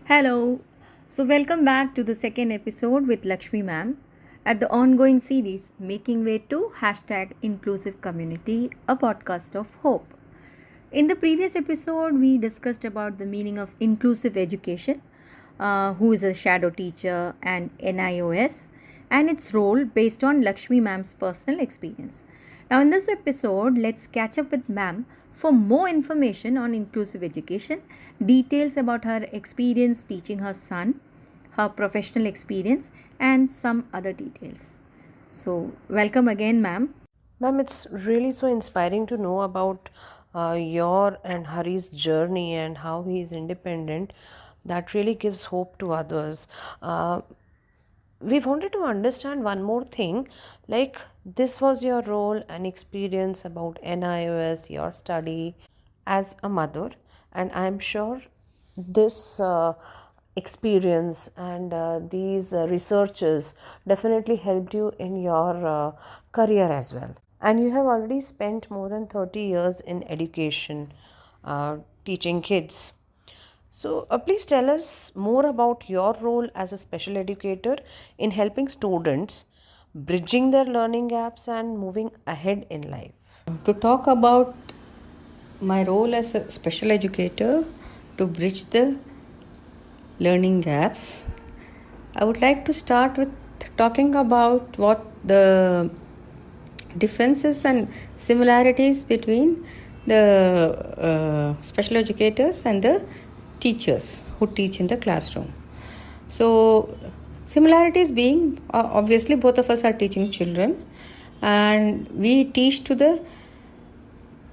Hello. So, welcome back to the second episode with Lakshmi ma'am at the ongoing series Making Way to Inclusive Community, a podcast of hope. In the previous episode, we discussed about the meaning of inclusive education, who is a shadow teacher and NIOS, and its role based on Lakshmi ma'am's personal experience. Now, in this episode, let's catch up with ma'am for more information on inclusive education, details about her experience teaching her son, her professional experience, and some other details. So, welcome again, ma'am. Ma'am, it's really so inspiring to know about your and Hari's journey and how he is independent. That really gives hope to others. We wanted to understand one more thing, like this was your role and experience about NIOS, your study as a mother, and I'm sure this experience and these researches definitely helped you in your career as well. And you have already spent more than 30 years in education, teaching kids. So, please tell us more about your role as a special educator in helping students, bridging their learning gaps, and moving ahead in life. To talk about my role as a special educator to bridge the learning gaps, I would like to start with talking about what the differences and similarities between the special educators and the teachers who teach in the classroom. So, similarities being obviously both of us are teaching children, and we teach to the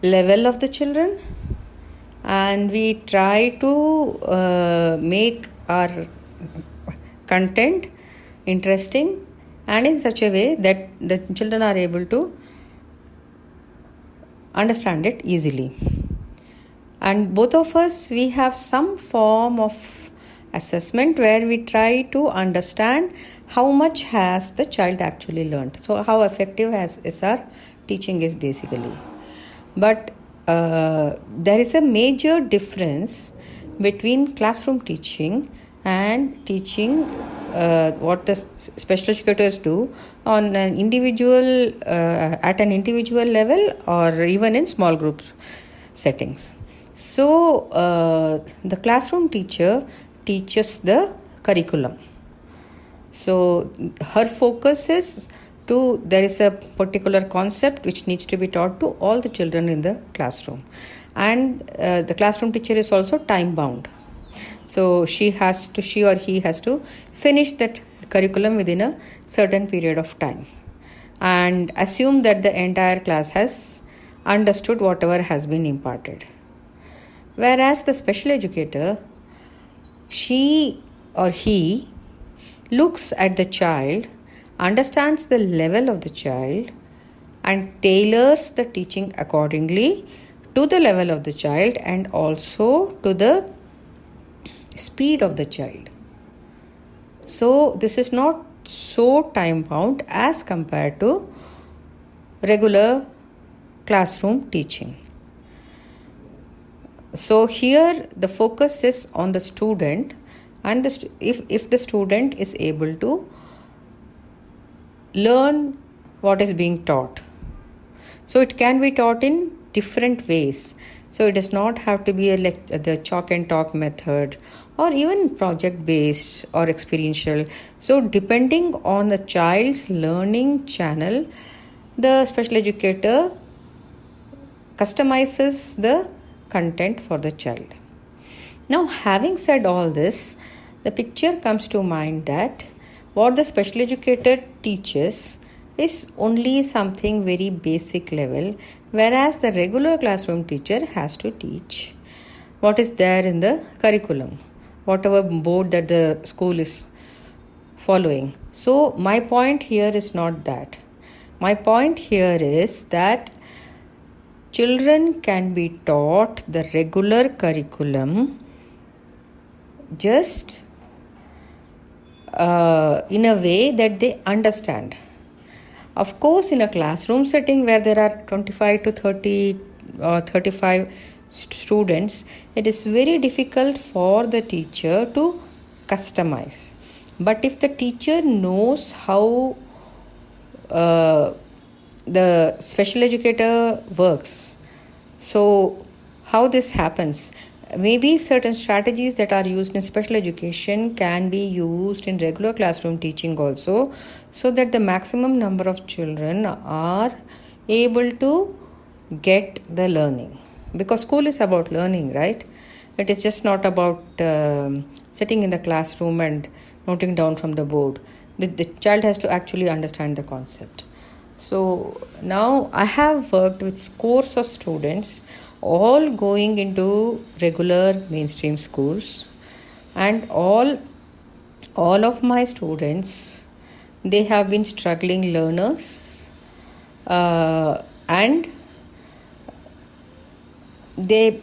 level of the children, and we try to make our content interesting and in such a way that the children are able to understand it easily. And both of us, we have some form of assessment where we try to understand how much has the child actually learned. So how effective is our teaching is basically. But there is a major difference between classroom teaching and teaching what the special educators do on an individual at an individual level or even in small group settings. So the classroom teacher teaches the curriculum. So her focus is there is a particular concept which needs to be taught to all the children in the classroom, and the classroom teacher is also time bound. So she or he has to finish that curriculum within a certain period of time and assume that the entire class has understood whatever has been imparted. Whereas the special educator, she or he looks at the child, understands the level of the child, and tailors the teaching accordingly to the level of the child and also to the speed of the child. So this is not so time bound as compared to regular classroom teaching. So here the focus is on the student, and if the student is able to learn what is being taught. So it can be taught in different ways. So it does not have to be the chalk and talk method or even project based or experiential. So depending on the child's learning channel, the special educator customizes the content for the child. Now, having said all this, the picture comes to mind that what the special educator teaches is only something very basic level, whereas the regular classroom teacher has to teach what is there in the curriculum, whatever board that the school is following. So my point here is not that. My point here is that children can be taught the regular curriculum just in a way that they understand. Of course, in a classroom setting where there are 25 to 30 or 35 students, it is very difficult for the teacher to customize. But if the teacher knows how the special educator works, so how this happens, maybe certain strategies that are used in special education can be used in regular classroom teaching also, so that the maximum number of children are able to get the learning. Because school is about learning, right? It is just not about sitting in the classroom and noting down from the board. The child has to actually understand the concept. So now I have worked with scores of students, all going into regular mainstream schools, and all of my students, they have been struggling learners, and they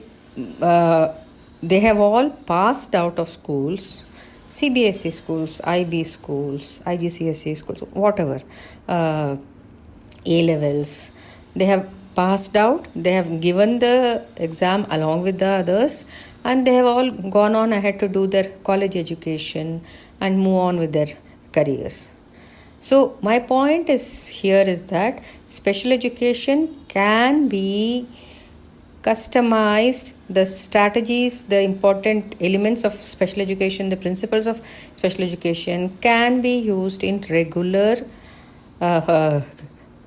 they have all passed out of schools, CBSE schools, IB schools, IGCSE schools, whatever, A levels. They have passed out, they have given the exam along with the others, and they have all gone on ahead to do their college education and move on with their careers. So my point is that special education can be customized. The strategies, the important elements of special education, the principles of special education can be used in regular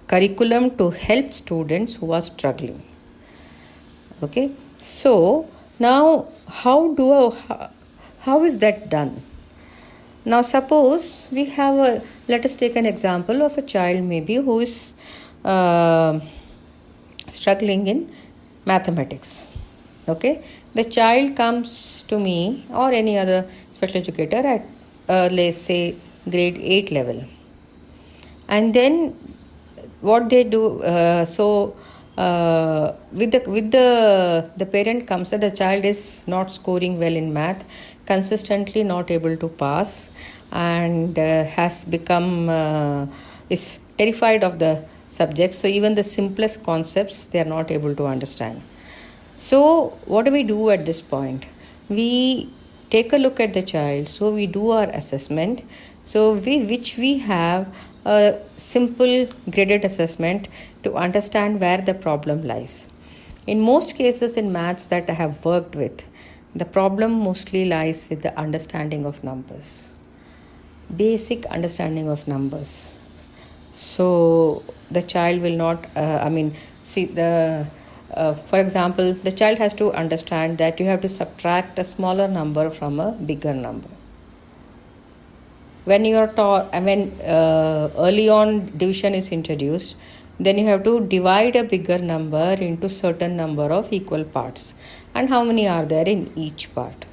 curriculum to help students who are struggling. Okay, so now how is that done? Now suppose we have let us take an example of a child maybe who is struggling in mathematics. Okay, the child comes to me or any other special educator at let's say grade 8 level, and then what they do, with the parent comes that the child is not scoring well in math, consistently not able to pass, and has become is terrified of the subject. So even the simplest concepts they are not able to understand. So what do we do at this point? We take a look at the child. So we do our assessment. So we have a simple graded assessment to understand where the problem lies. In most cases in maths that I have worked with, the problem mostly lies with the understanding of numbers, basic understanding of numbers. So the child will not, for example, the child has to understand that you have to subtract a smaller number from a bigger number. When you are taught, early on division is introduced, then you have to divide a bigger number into certain number of equal parts, and how many are there in each part.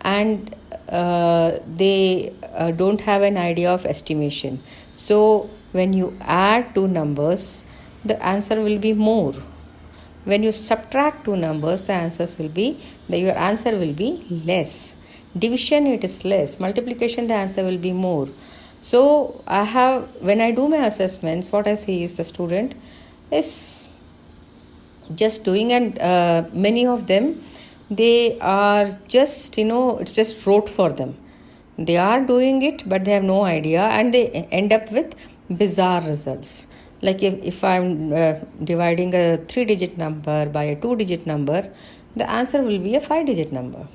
And they don't have an idea of estimation. So when you add two numbers, the answer will be more. When you subtract two numbers, your answer will be less. Division, it is less. Multiplication, the answer will be more. So when I do my assessments, what I see is the student is just doing, and many of them, they are just, it's just rote for them. They are doing it, but they have no idea, and they end up with bizarre results. Like if I'm dividing a 3-digit number by a 2-digit number, the answer will be a 5-digit number.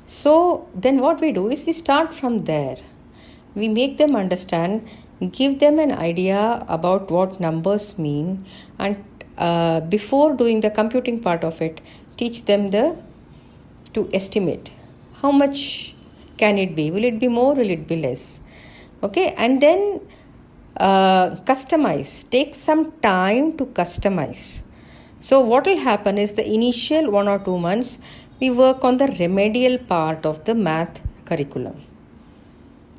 So then what we do is we start from there. We make them understand, give them an idea about what numbers mean, and before doing the computing part of it, teach them to estimate how much can it be. Will it be more? Will it be less? Okay, and then customize. Take some time to customize. So what will happen is the initial 1 or 2 months, we work on the remedial part of the math curriculum.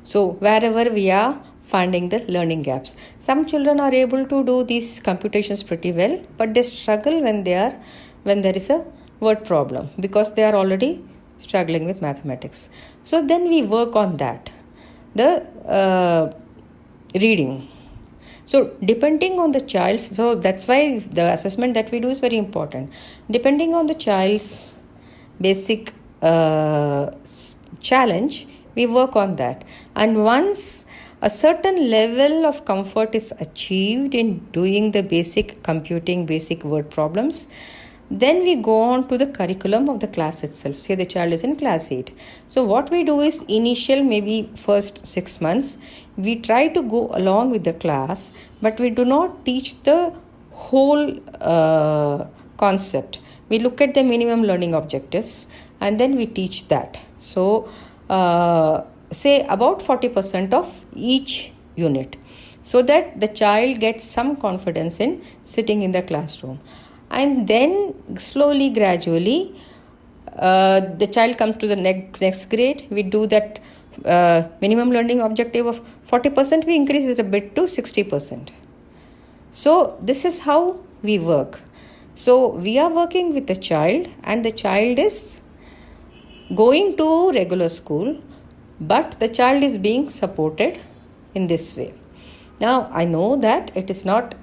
So wherever we are finding the learning gaps. Some children are able to do these computations pretty well, but they struggle when there is a word problem, because they are already struggling with mathematics. So then we work on that. The reading. So depending on the child, so that's why the assessment that we do is very important. Depending on the child's basic challenge, we work on that. And once a certain level of comfort is achieved in doing the basic computing, basic word problems, then we go on to the curriculum of the class itself. Say the child is in class 8. So what we do is initial, maybe first 6 months, we try to go along with the class, but we do not teach the whole concept. We look at the minimum learning objectives and then we teach that. So say about 40% of each unit, so that the child gets some confidence in sitting in the classroom. And then slowly, gradually, the child comes to the next grade. We do that minimum learning objective of 40%, we increase it a bit to 60%. So this is how we work. So we are working with the child, and the child is going to regular school, but the child is being supported in this way. Now I know that it is not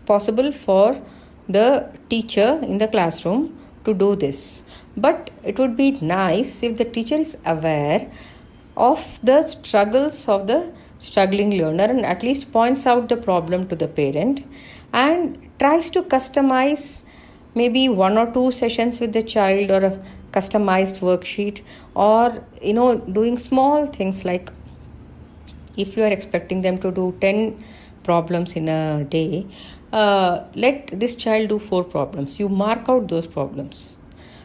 possible for the teacher in the classroom to do this, but it would be nice if the teacher is aware of the struggles of the struggling learner and at least points out the problem to the parent and tries to customize maybe 1 or 2 sessions with the child, or a customized worksheet, or doing small things like, if you are expecting them to do 10 problems in a day, let this child do 4 problems. You mark out those problems,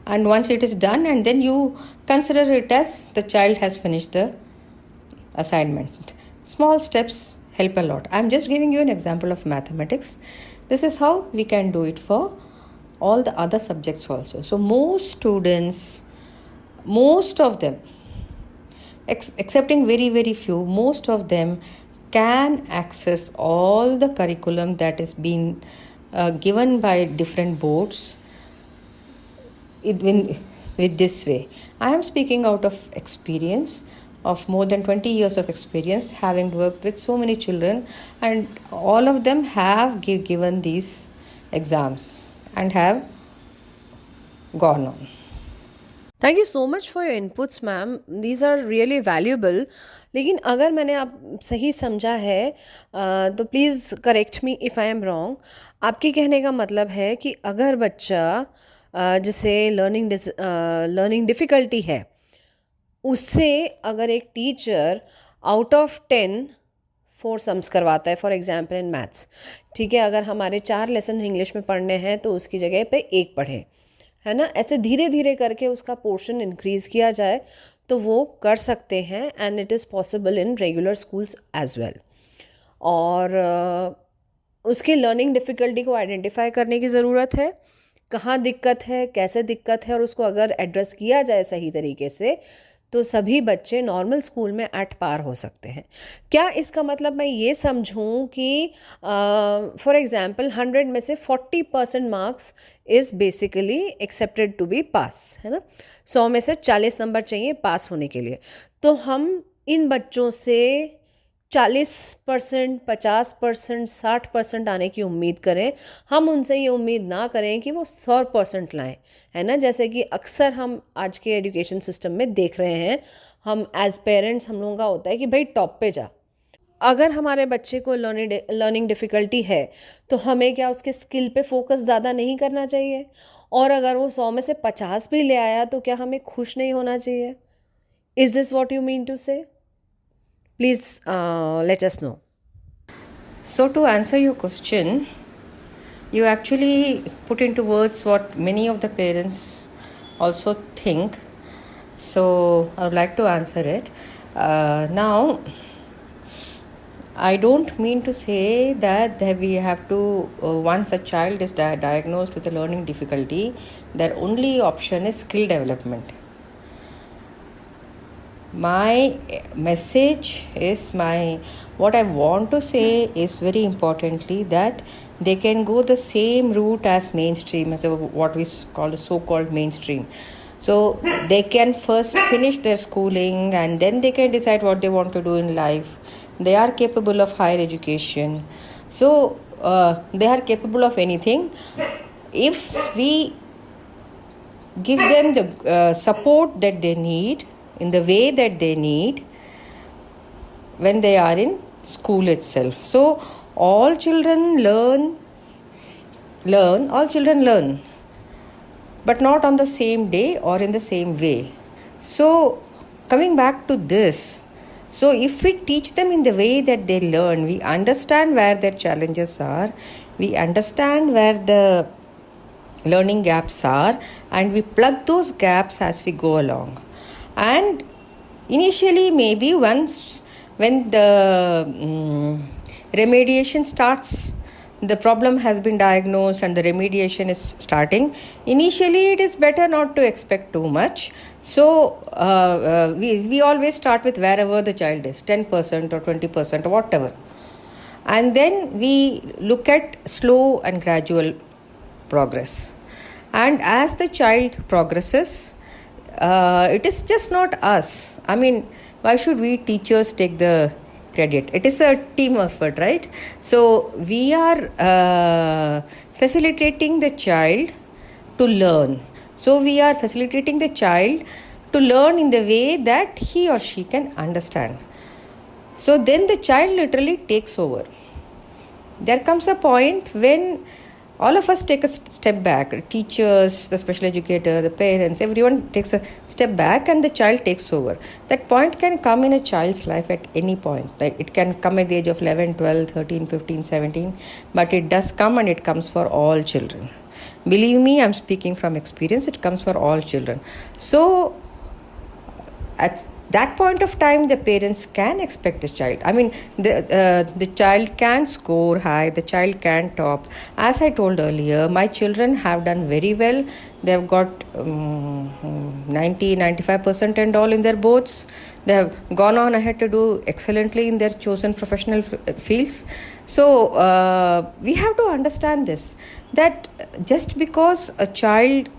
and once it is done, and then you consider it as the child has finished the assignment. Small steps help a lot. I'm just giving you an example of mathematics. This is how we can do it for all the other subjects also. So most students, most of them, excepting very, very few, most of them can access all the curriculum that is being given by different boards with this way. I am speaking out of experience, of more than 20 years of experience, having worked with so many children, and all of them have given these exams and have gone on. Thank you so much for your inputs ma'am, these are really valuable. लेकिन अगर मैंने आप सही समझा है तो please correct me if I am wrong. आपके कहने का मतलब है कि अगर बच्चा जिसे लर्निंग डिफ़िकल्टी है, उससे अगर एक टीचर आउट ऑफ 10 4 सम्स करवाता है, फॉर एग्जांपल इन मैथ्स, ठीक है, अगर हमारे 4 लेसन इंग्लिश में पढ़ने हैं तो उसकी जगह पे 1 पढ़े, है ना, ऐसे धीरे धीरे करके उसका पोर्शन इंक्रीज़ किया जाए तो वो कर सकते हैं. And it is possible in regular schools as well. और उसकी लर्निंग डिफ़िकल्टी को आइडेंटिफाई करने की ज़रूरत है, कहाँ दिक्कत है, कैसे दिक्कत है, और उसको अगर एड्रेस किया जाए सही तरीके से तो सभी बच्चे नॉर्मल स्कूल में एट पार हो सकते हैं. क्या इसका मतलब मैं ये समझूं कि फॉर एग्जांपल 100 में से 40% marks is basically accepted to be pass, है ना, 100 में से 40 नंबर चाहिए पास होने के लिए. तो हम इन बच्चों से 40%, 50%, 60% आने की उम्मीद करें. हम उनसे ये उम्मीद ना करें कि वो 100% लाएं, है ना, जैसे कि अक्सर हम आज के एजुकेशन सिस्टम में देख रहे हैं. हम एज पेरेंट्स, हम लोगों का होता है कि भाई टॉप पे जा. अगर हमारे बच्चे को लर्निंग डिफ़िकल्टी है तो हमें क्या उसके स्किल पे फोकस ज़्यादा नहीं करना चाहिए? और अगर वो 100 में से 50 भी ले आया तो क्या हमें खुश नहीं होना चाहिए? Is this what you mean to say? Please let us know. So to answer your question, you actually put into words what many of the parents also think. So I would like to answer it. Now, I don't mean to say that we have to, once a child is diagnosed with a learning difficulty, their only option is skill development. My message is, what I want to say is very importantly that they can go the same route as mainstream, as what we call the so-called mainstream. So they can first finish their schooling and then they can decide what they want to do in life. they are capable of higher education. So they are capable of anything if we give them the support that they need in the way that they need when they are in school itself. So all children learn, but not on the same day or in the same way. So coming back to this, so if we teach them in the way that they learn, we understand where their challenges are, we understand where the learning gaps are, and we plug those gaps as we go along. And initially, maybe once when the remediation starts, the problem has been diagnosed and the remediation is starting, initially it is better not to expect too much. So we always start with wherever the child is, 10% or 20% or whatever, and then we look at slow and gradual progress. And as the child progresses, it is just not us. I mean, why should we teachers take the credit? It is a team effort, right? So we are facilitating the child to learn. So we are facilitating the child to learn in the way that he or she can understand. So then the child literally takes over. There comes a point when all of us take a step back. Teachers, the special educator, the parents, everyone takes a step back and the child takes over. That point can come in a child's life at any point. Like it can come at the age of 11, 12, 13, 15, 17. But it does come, and it comes for all children. Believe me, I'm speaking from experience. It comes for all children. So at that point of time, the parents can expect the child. I mean, the child can score high, the child can top. As I told earlier, my children have done very well. They've got 90-95% and all in their boards. They have gone on ahead to do excellently in their chosen professional fields. So we have to understand this, that just because a child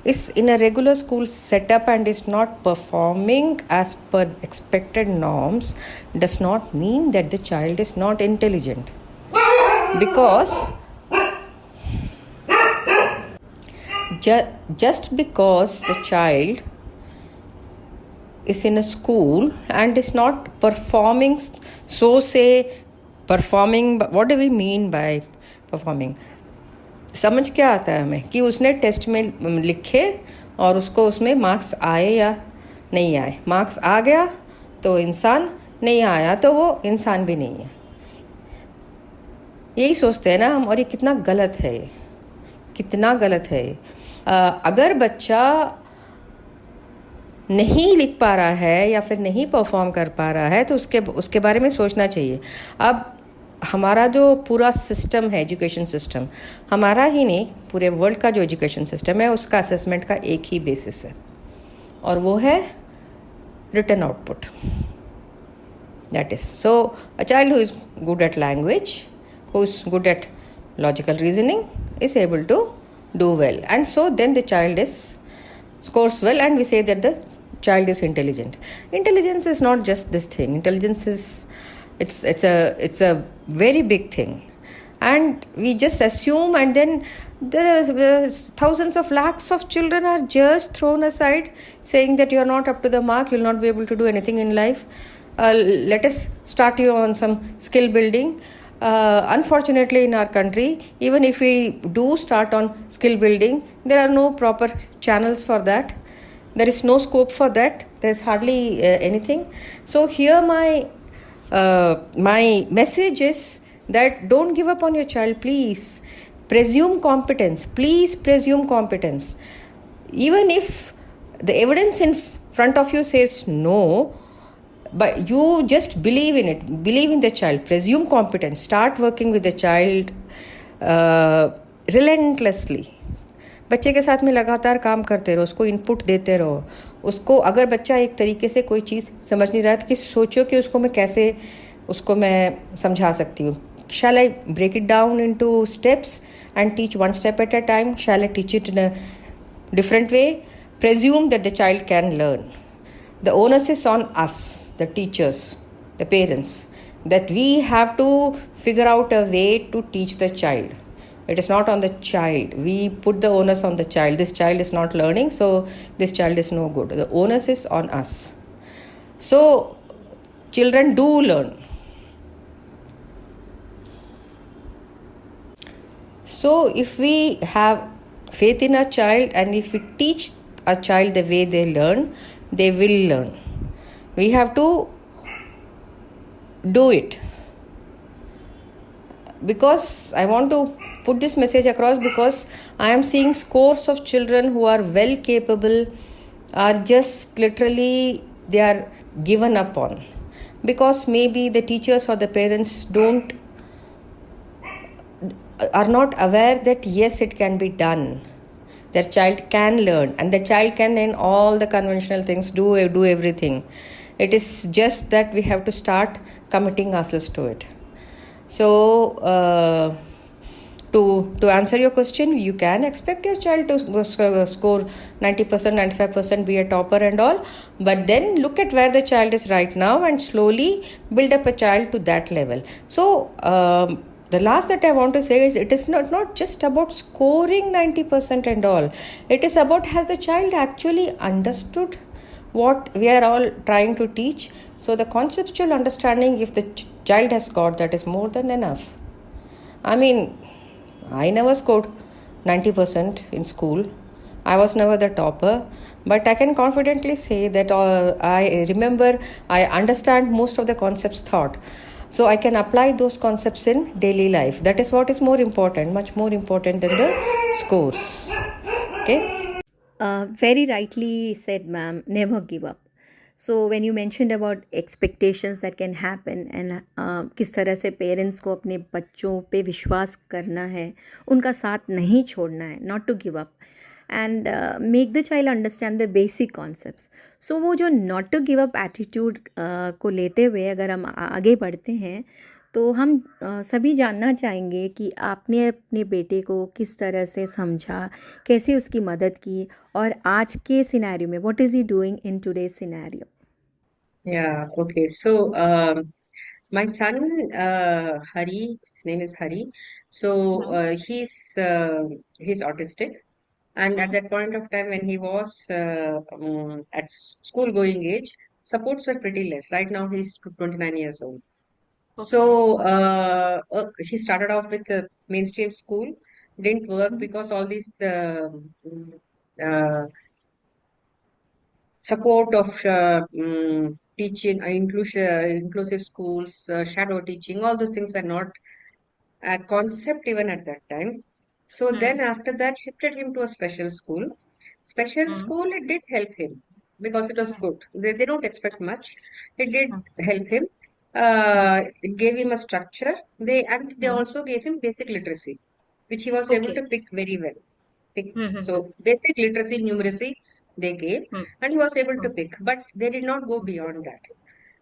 is in a regular school setup and is not performing as per expected norms does not mean that the child is not intelligent. Because just because the child is in a school and is not performing, performing, what do we mean by performing? समझ क्या आता है हमें कि उसने test में लिखे और उसको उसमें मार्क्स आए या नहीं आए. मार्क्स आ गया तो इंसान, नहीं आया तो वो इंसान भी नहीं है. यही सोचते हैं ना हम, और ये कितना गलत है, कितना गलत है. अगर बच्चा नहीं लिख पा रहा है या फिर नहीं परफॉर्म कर पा रहा है तो उसके बारे में सोचना चाहिए. अब हमारा जो पूरा सिस्टम है, एजुकेशन सिस्टम, हमारा ही नहीं पूरे वर्ल्ड का जो एजुकेशन सिस्टम है उसका असेसमेंट का एक ही बेसिस है, और वो है written output. That is so a child who is good at language, who is good at logical reasoning is able to do well, and so then the child scores well, and we say that the child is intelligent. Intelligence is not just this thing. Intelligence is it's a very big thing, and we just assume, and then the thousands of lakhs of children are just thrown aside, saying that you are not up to the mark, you will not be able to do anything in life. Let us start you on some skill building. Unfortunately, in our country, even if we do start on skill building, there are no proper channels for that. There is no scope for that. There is hardly anything. So here my message is that don't give up on your child. Please presume competence. Please presume competence. Even if the evidence in front of you says no, but you just believe in it. Believe in the child. Presume competence. Start working with the child relentlessly. बच्चे के साथ में लगातार काम करते रहो, उसको input देते रहो. उसको अगर बच्चा एक तरीके से कोई चीज़ समझ नहीं रहा है तो कि सोचो कि उसको मैं कैसे उसको मैं समझा सकती हूँ. Shall I break it down into steps and teach one step at a time? Shall I teach it in a different way? Presume that the child can learn. The onus is on us, the teachers, the parents, that we have to figure out a way to teach the child. It is not on the child. We put the onus on the child. This child is not learning, so this child is no good. The onus is on us. So children do learn. So if we have faith in a child and if we teach a child the way they learn, they will learn. We have to do it. Because I want to put this message across, because I am seeing scores of children who are well capable are just literally they are given up on, because maybe the teachers or the parents are not aware that yes, it can be done. Their child can learn, and the child can in all the conventional things do everything. It is just that we have to start committing ourselves to it. So to answer your question, you can expect your child to score 90%, 95%, be a topper and all, but then look at where the child is right now and slowly build up a child to that level. So the last that I want to say is, it is not just about scoring 90% and all. It is about, has the child actually understood what we are all trying to teach? So the conceptual understanding, if the child has got, that is more than enough. I mean, I never scored 90% in school. I was never the topper, but I can confidently say that I remember, I understand most of the concepts taught. So I can apply those concepts in daily life. That is what is more important, much more important than the scores. Okay? Very rightly said, ma'am. Never give up. So when you mentioned about expectations that can happen and किस तरह से parents को अपने बच्चों पे विश्वास करना है, उनका साथ नहीं छोड़ना है, not to give up and make the child understand the basic concepts. So वो जो not to give up attitude को लेते हुए अगर हम आगे बढ़ते हैं, तो हम सभी जानना चाहेंगे कि आपने अपने बेटे को किस तरह से समझा, कैसे उसकी मदद की, और आज के सिनेरियो में what is he doing in today's scenario. Yeah, okay. So, my son, Hari, his name is Hari. So, he's autistic, and at that point of time when he was at school going age, supports were pretty less. Right now, he's 29 years old. So, he started off with a mainstream school, didn't work because all these uh, support of teaching, inclusive schools, shadow teaching, all those things were not a concept even at that time. So then after that, shifted him to a special school. Special school, it did help him because it was good. They don't expect much. It did help him. It gave him a structure. They also gave him basic literacy, which he was able Okay. to pick very well. So basic literacy, numeracy they gave, and he was able to pick, but they did not go beyond that.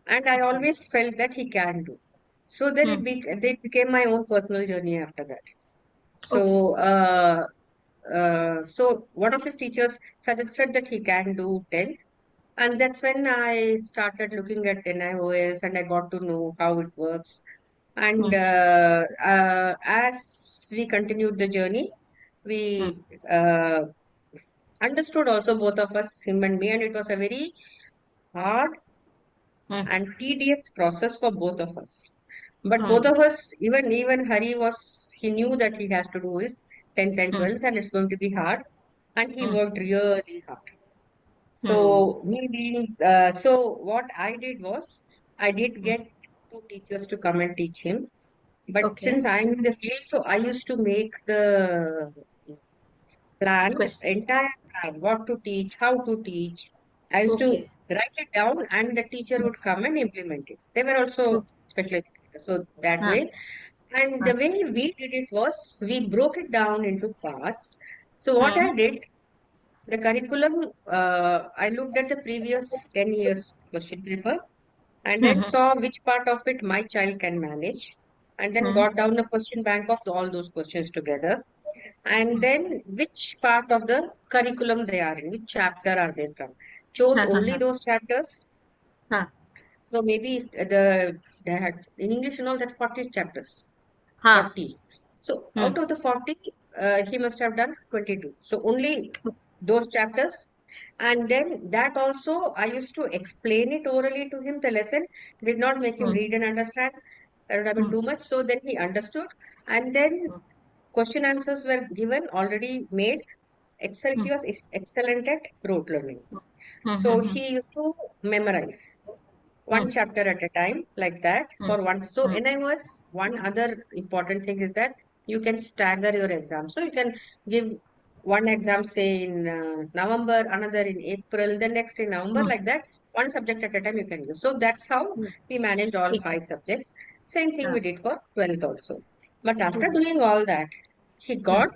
And I always felt that he can do. So then they became my own personal journey after that. Okay. So one of his teachers suggested that he can do 10th, and that's when I started looking at NIOS and I got to know how it works. And as we continued the journey, we understood also, both of us, him and me, and it was a very hard and tedious process for both of us. But both of us, even Hari he knew that he has to do his 10th and 12th, and it's going to be hard, and he worked really hard. So so what I did was, I did get two teachers to come and teach him. But Okay. since I'm in the field, so I used to make the Question. entire plan, what to teach, how to teach. I used to Okay. write it down, and the teacher would come and implement it. They were also Okay. special educators, so that Huh. way. And the way we did it was, we broke it down into parts. So what I did, the curriculum, I looked at the previous 10 years question paper and then saw which part of it my child can manage, and then got down a question bank of all those questions together, and then which part of the curriculum they are in, which chapter are they from. Chose only those chapters. Huh. So maybe if the They had in English and all that 40 chapters. Huh. 40. So Hmm. out of the 40, he must have done 22. So only those chapters. And then that also, I used to explain it orally to him, the lesson, did not make him Hmm. read and understand. That would have been Hmm. too much. So then he understood. And then Hmm. question answers were given, already made. Excel, Hmm. he was excellent at rote learning. Hmm. So Hmm. he used to memorize Hmm. one chapter at a time, like that, Hmm. for once. So Hmm. NIOS, one other important thing is that you can stagger your exam. So you can give one exam, say in November, another in April, the next in November, Hmm. like that. One subject at a time you can give. So that's how Hmm. we managed all Okay. 5 subjects. Same thing Huh. we did for 12th also. But after Hmm. doing all that, he Hmm. got,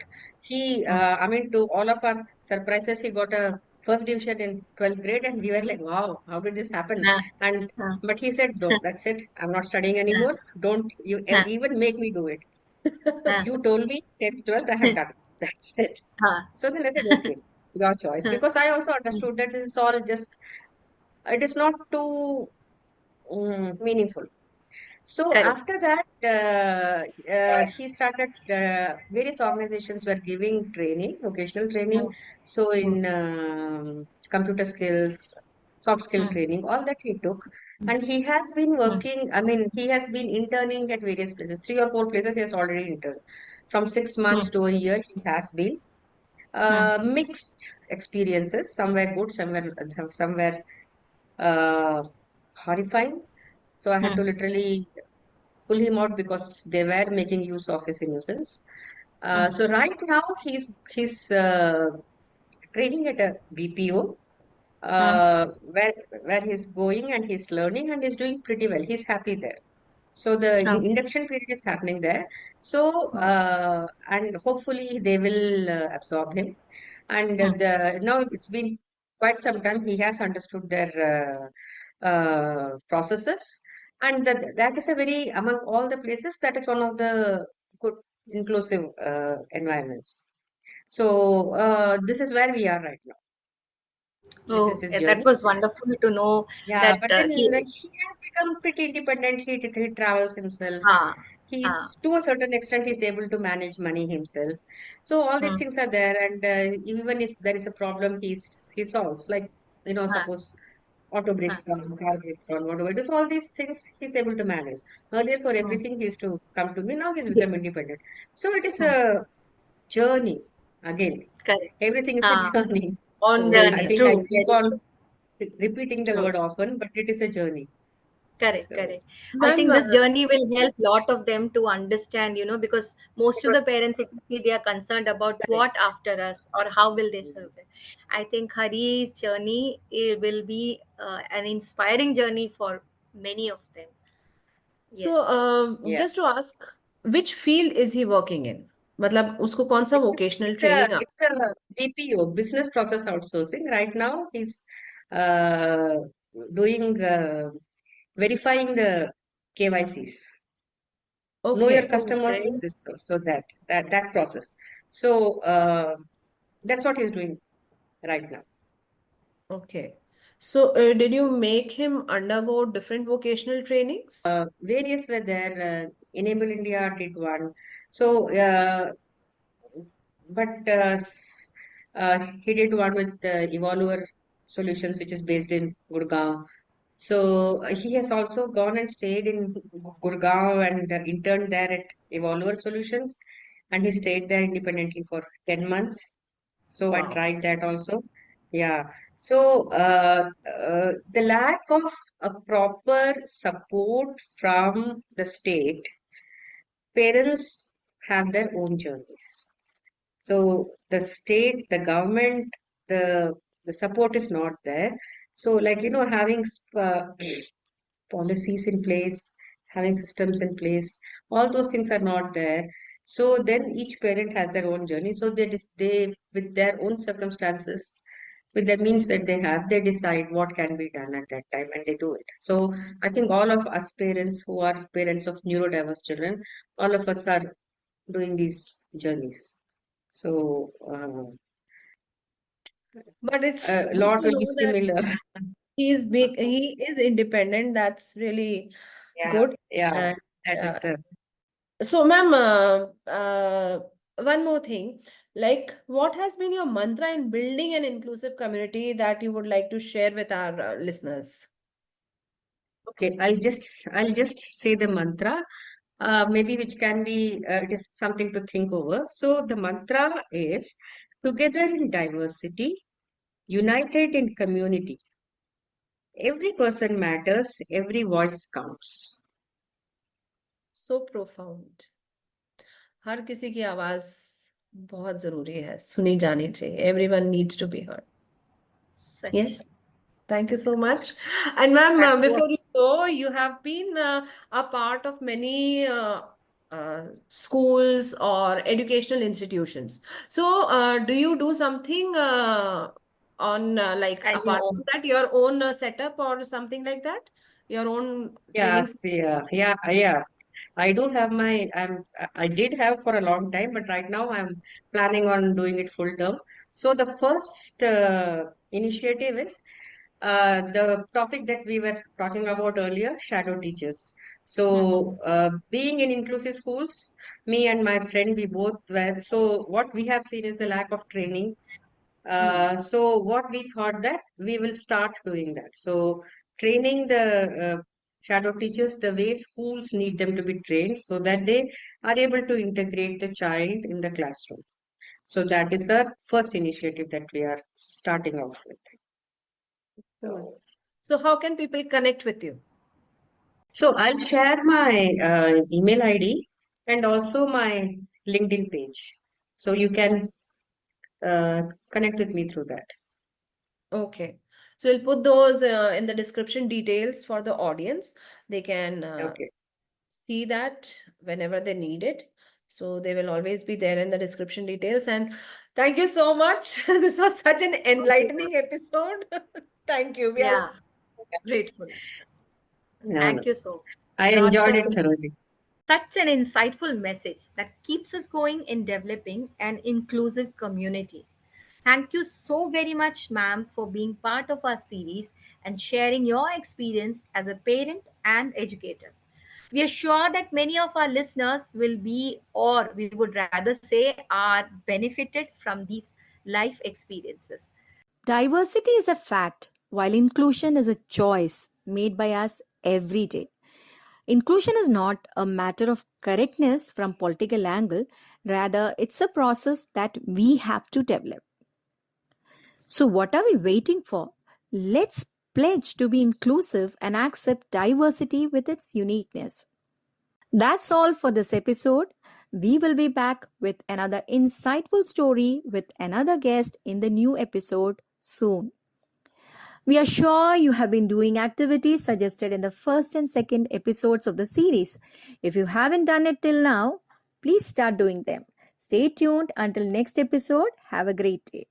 Hmm. I mean, to all of our surprises, he got a first division in 12th grade, and we were like, wow, how did this happen? Huh. And Huh. but he said, no, that's it. I'm not studying Huh. anymore. Don't you Huh. even make me do it. Huh. You told me 10th, 12th, I have done it. That's it. Huh. So then I said, okay, your choice. Huh. Because I also Hmm. understood that this is all just, it is not too meaningful. So Correct. after that, he started, various organizations were giving training, vocational training. Hmm. So Hmm. in computer skills, soft skill Hmm. training, all that he took. Hmm. And he has been Hmm. working, I mean, he has been interning at various places, 3 or 4 places he has already interned. From 6 months Hmm. to a year, he has been. Hmm. Mixed experiences, somewhere good, somewhere uh, horrifying. So I had Hmm. to literally pull him out because they were making use of his innocence. Hmm. So right now he's training at a BPO, Hmm. where he's going and he's learning and he's doing pretty well. He's happy there. So the Okay. induction period is happening there. So Hmm. and hopefully they will absorb him. And Hmm. the now it's been quite some time. He has understood their processes, and that is a very, among all the places, that is one of the good inclusive environments. So this is where we are right now. This is Oh, his that journey. was wonderful to know Yeah, that but then he. he has become pretty independent. He travels himself. Ah. Ah. He's, to a certain extent, he's able to manage money himself. So all these Hmm. things are there, and even if there is a problem, he solves. Like, Ah. suppose auto Ah. breaks down, car breaks down, whatever. Do all these things he's able to manage. Earlier, for Hmm. everything, he used to come to me. Now he's Yeah. become independent. So it is Hmm. a journey. Again, Correct. everything is a Ah. journey. On the So I Journey. journey. think I True. keep Very on true. repeating the True. word often, but it is a journey. Correct, So, correct. I Ma'am, think this journey will help lot of them to understand, because most of the parents, if you see, they are concerned about what correct. after us or how will they serve it. I think Hari's journey will be an inspiring journey for many of them. so Yes. Yeah. just to ask, which field is he working in? मतलब उसको कौन सा It's a, vocational it's a training आप? it's a BPO, business process outsourcing. Right now, he's uh, doing verifying the KYCs. Know your Okay, Oh, customers. great. This so that process. So that's what he's doing right now. okay. So did you make him undergo different vocational trainings? Various were there. Enable India did one. So but he did one with Evolver Solutions, which is based in Gurgaon. So he has also gone and stayed in Gurgaon and interned there at Evolver Solutions, and he stayed there independently for 10 months. So I Wow. tried that also. Yeah. So the lack of a proper support from the state, parents have their own journeys. So the state, the government, the the support is not there. So like having policies in place, having systems in place, all those things are not there. So then each parent has their own journey. So they with their own circumstances, with the means that they have, they decide what can be done at that time and they do it. So I think all of us parents who are parents of neurodiverse children, all of us are doing these journeys. So But it's a good lot to will be know that similar. he is independent. That's really. Yeah, Good. yeah, And that is uh, the. so, ma'am, one more thing. Like, what has been your mantra in building an inclusive community that you would like to share with our listeners? Okay, I'll just say the mantra, maybe which can be it is something to think over. So the mantra is together in diversity, united in community. Every person matters, every voice counts. So profound. हर किसी की आवाज बहुत जरूरी है, सुनी जानी चाहिए. Everyone needs to be heard. Such. Yes. Thank you so much. And ma'am, That before you was. go, you have been a part of many schools or educational institutions. So, do you do something on like And apart you from that, your own setup or something like that? Your own training? Yes, yeah. I do have my I did have for a long time, but right now I'm planning on doing it full term. So the first initiative is the topic that we were talking about earlier, shadow teachers. So being in inclusive schools, me and my friend, we both were. So what we have seen is the lack of training. So what we thought that we will start doing that. So training the shadow teachers the way schools need them to be trained so that they are able to integrate the child in the classroom. So that is the first initiative that we are starting off with. Cool. So, how can people connect with you? So I'll share my email ID and also my LinkedIn page. So you can connect with me through that. Okay. So we'll put those in the description details for the audience. They can Okay. see that whenever they need it. So they will always be there in the description details. And thank you so much. This was such an Okay. enlightening episode. Thank you. We are yeah. grateful. No, no. Thank you so much. I Brought enjoyed it thoroughly. such an insightful message that keeps us going in developing an inclusive community. Thank you so very much, ma'am, for being part of our series and sharing your experience as a parent and educator. We are sure that many of our listeners will be, or we would rather say, are benefited from these life experiences. Diversity is a fact, while inclusion is a choice made by us every day. Inclusion is not a matter of correctness from political angle, rather it's a process that we have to develop. So what are we waiting for? Let's pledge to be inclusive and accept diversity with its uniqueness. That's all for this episode. We will be back with another insightful story with another guest in the new episode soon. We are sure you have been doing activities suggested in the first and second episodes of the series. If you haven't done it till now, please start doing them. Stay tuned until next episode. Have a great day.